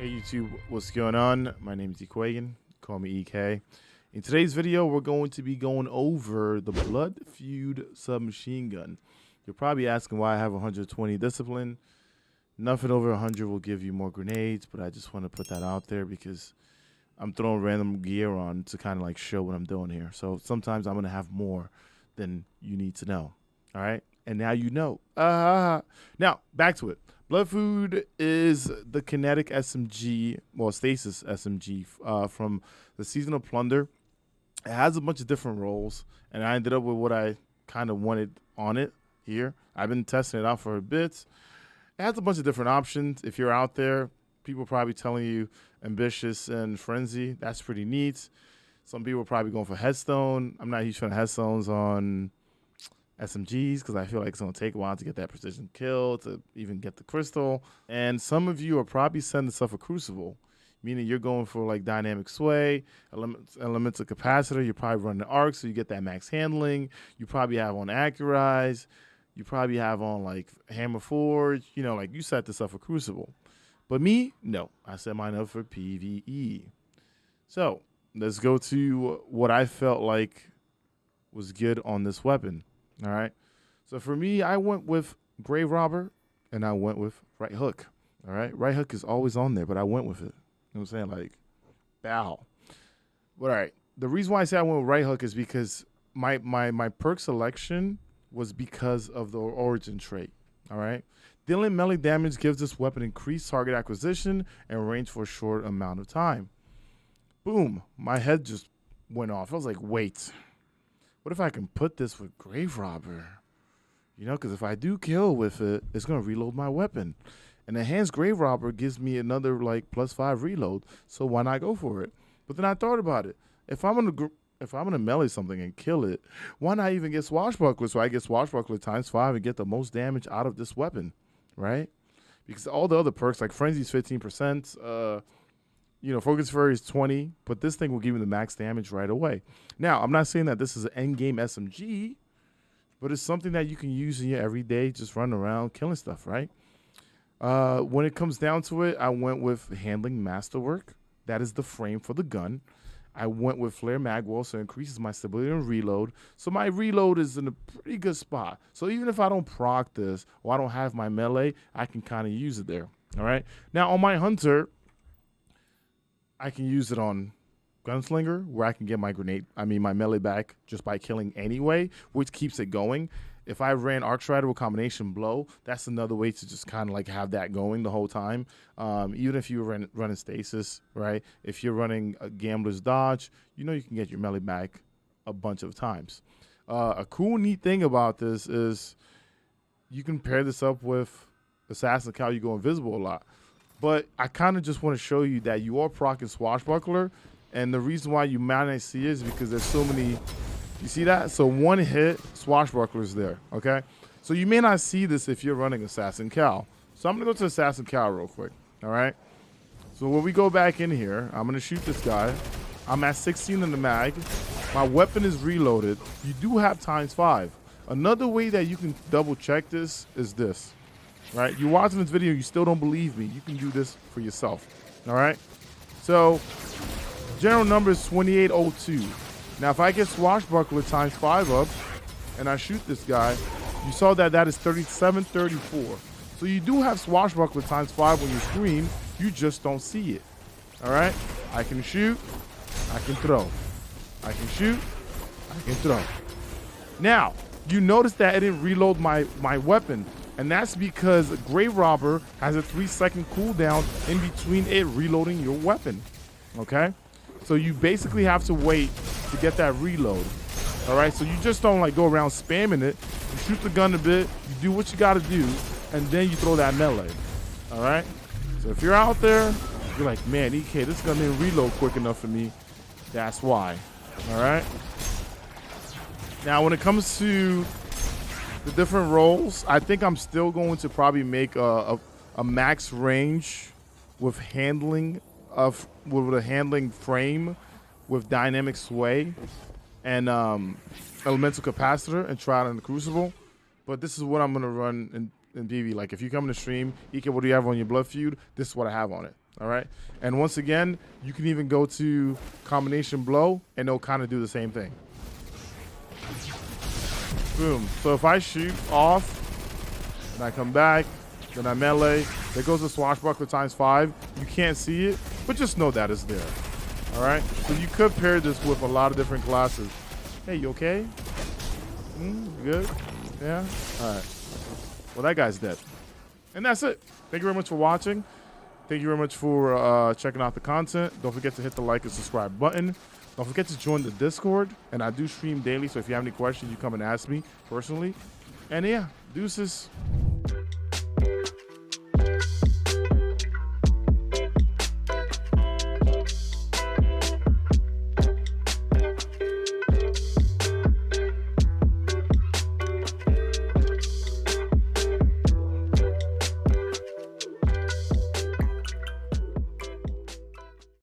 Hey YouTube, what's going on? My name is Ekuegan. Call me EK. In today's video, we're going to be going over the Blood Feud submachine gun. You're probably asking why I have 120 discipline. Nothing over 100 will give you more grenades, but I just want to put that out there because I'm throwing random gear on to kind of like show what I'm doing here. So sometimes I'm going to have more than you need to know. All right? And now you know. Now, back to it. Blood Feud is the kinetic SMG, well, stasis SMG from the season of Plunder. It has a bunch of different roles, and I ended up with what I kind of wanted on it here. I've been testing it out for a bit. It has a bunch of different options. If you're out there, people are probably telling you ambitious and frenzy. That's pretty neat. Some people are probably going for headstone. I'm not a huge fan of headstones on SMGs because I feel like it's going to take a while to get that precision kill, to even get the crystal. And some of you are probably sending stuff a crucible, meaning you're going for like dynamic sway, elemental capacitor. You're probably running the arc, so you get that max handling. You probably have on accurize. You probably have on like hammer forge. You know, like you set this up for crucible. But me, no. I set mine up for PvE. So let's go to what I felt like was good on this weapon. All right. So for me, I went with Grave Robber and I went with right hook. All right. Right hook is always on there, but I went with it. You know what I'm saying? Like, bow. But all right. The reason why I say I went with right hook is because my perk selection was because of the origin trait. All right. Dealing melee damage gives this weapon increased target acquisition and range for a short amount of time. Boom. My head just went off. I was like, wait. What if I can put this with Grave Robber? You know, because if I do kill with it, it's going to reload my weapon. And Enhanced Grave Robber gives me another, like, +5 reload, so why not go for it? But then I thought about it. If I'm gonna melee something and kill it, why not even get Swashbuckler so I get Swashbuckler ×5 and get the most damage out of this weapon, right? Because all the other perks, like Frenzy's 15%, you know, Focus Fury is 20, but this thing will give you the max damage right away. Now, I'm not saying that this is an endgame SMG, but it's something that you can use in your everyday, just running around killing stuff, right? When it comes down to it, I went with Handling Masterwork. That is the frame for the gun. I went with Flare Magwell, so it increases my stability and reload. So my reload is in a pretty good spot. So even if I don't proc this or I don't have my melee, I can kind of use it there, all right? Now, on my Hunter, I can use it on Gunslinger, where I can get my my melee back just by killing anyway, which keeps it going. If I ran Arc Strider with combination blow, that's another way to just kind of like have that going the whole time. Even if you're running stasis, right? If you're running a Gambler's Dodge, you know you can get your melee back a bunch of times. A cool, neat thing about this is you can pair this up with Assassin Cal. You go invisible a lot. But I kind of just want to show you that you are proccing Swashbuckler. And the reason why you might not see it is because there's so many. You see that? So one hit, Swashbuckler is there. Okay? So you may not see this if you're running Assassin Cal. So I'm going to go to Assassin Cal real quick. All right? So when we go back in here, I'm going to shoot this guy. I'm at 16 in the mag. My weapon is reloaded. You do have ×5. Another way that you can double check this is this. Right, you're watching this video, you still don't believe me. You can do this for yourself. All right. So, general number is 2802. Now, if I get Swashbuckler ×5 up, and I shoot this guy, you saw that that is 3734. So you do have Swashbuckler ×5 on your screen. You just don't see it. All right. I can shoot. I can throw. I can shoot. I can throw. Now, you notice that it didn't reload my weapon. And that's because Grave Robber has a 3-second cooldown in between it reloading your weapon, okay? So you basically have to wait to get that reload, all right? So you just don't like go around spamming it. You shoot the gun a bit, you do what you gotta do, and then you throw that melee, all right? So if you're out there, you're like, man, EK, this gun didn't reload quick enough for me. That's why, all right? Now, when it comes to the different roles, I think I'm still going to probably make a max range with handling with a handling frame with dynamic sway and elemental capacitor and try it in the crucible. But this is what I'm gonna run in PV. Like if you come to stream, EK, what do you have on your Blood Feud? This is what I have on it. All right. And once again, you can even go to combination blow and it'll kind of do the same thing. Boom. So if I shoot off and I come back, then I melee, there goes the swashbuckler ×5. You can't see it, but just know that it's there. All right. So you could pair this with a lot of different classes. Hey, you okay? Good? Yeah? All right. Well, that guy's dead. And that's it. Thank you very much for watching. Thank you very much for checking out the content. Don't forget to hit the like and subscribe button. Don't forget to join the Discord. And I do stream daily, so if you have any questions, you come and ask me personally. And yeah, deuces.